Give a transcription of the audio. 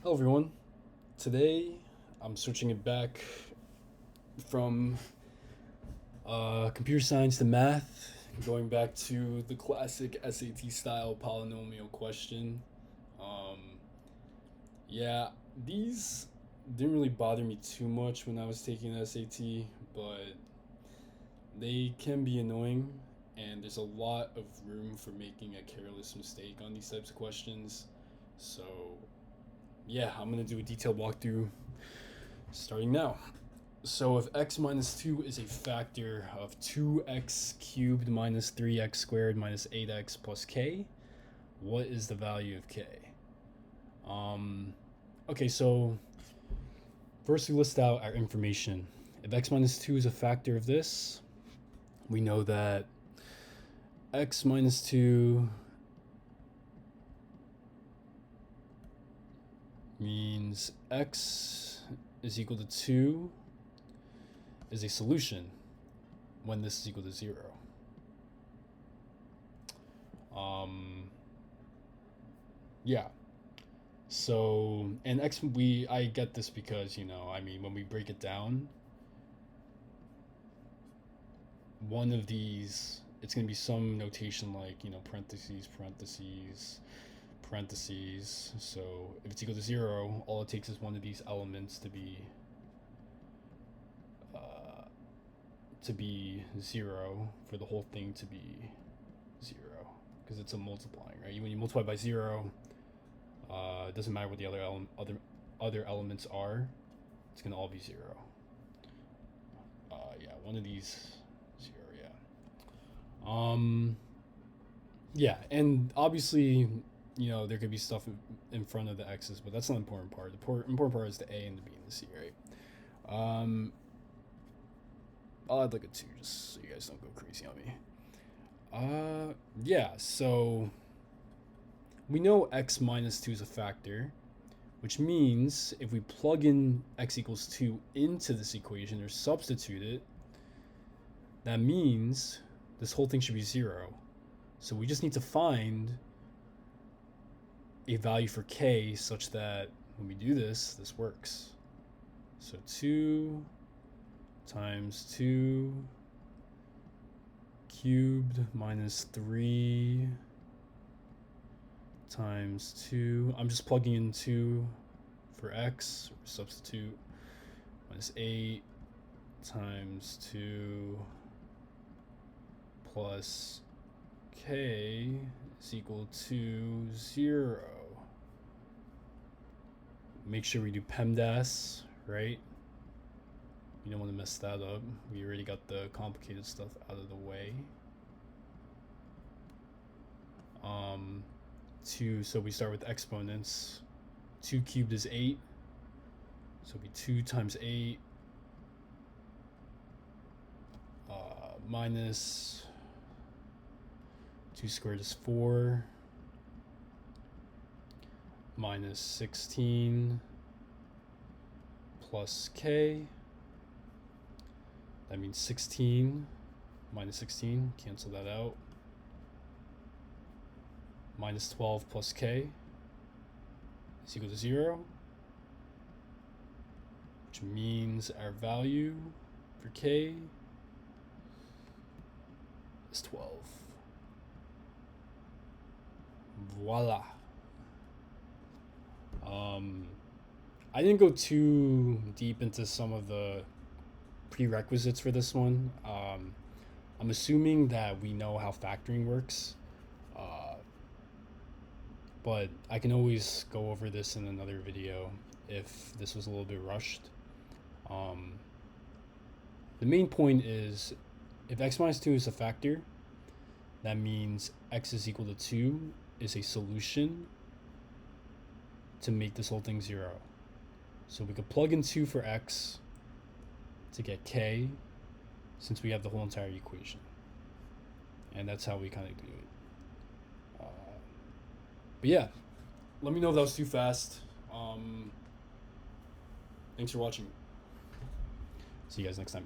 Hello everyone. Today I'm switching it back from computer science to math, going back to the classic SAT style polynomial question. Um, yeah, these didn't really bother me too much when I was taking the SAT, but they can be annoying, and there's a lot of room for making a careless mistake on these types of questions. So, yeah, I'm gonna do a detailed walkthrough starting now. So if x minus 2 is a factor of 2x cubed minus 3x squared minus 8x plus k, what is the value of k? Um, okay, so first we list out our information. If x minus 2 is a factor of this, we know that x minus 2 means x is equal to 2 is a solution when this is equal to 0. Yeah. So, and I get this because, when we break it down, one of these, it's going to be some notation like, parentheses, parentheses, parentheses. So if it's equal to 0, all it takes is one of these elements to be 0 for the whole thing to be 0, because it's a multiplying, right? When you multiply by 0, it doesn't matter what the other elements are, it's gonna all be 0. Yeah, one of these 0. Yeah, and obviously, there could be stuff in front of the x's, but that's not the important part. The important part is the a and the b and the c, right? I'll add like a 2 just so you guys don't go crazy on me. Yeah, so we know x minus 2 is a factor, which means if we plug in x equals 2 into this equation or substitute it, that means this whole thing should be 0. So we just need to find a value for k such that when we do this, this works. So 2 times 2 cubed minus 3 times 2. I'm just plugging in 2 for x, substitute, minus 8 times 2 plus k is equal to 0. Make sure we do PEMDAS, right? You don't want to mess that up. We already got the complicated stuff out of the way. 2, so we start with exponents. 2 cubed is 8. So it'll be 2 times 8 minus 2 squared is 4 minus 16 plus k. That means 16 minus 16, cancel that out. Minus 12 plus k is equal to 0, which means our value for k is 12. Voila. I didn't go too deep into some of the prerequisites for this one. I'm assuming that we know how factoring works, but I can always go over this in another video if this was a little bit rushed. The main point is, if x minus 2 is a factor, that means x is equal to 2 is a solution to make this whole thing 0. So we could plug in 2 for x to get k, since we have the whole entire equation. And that's how we kind of do it. But yeah, let me know if that was too fast. Thanks for watching. See you guys next time.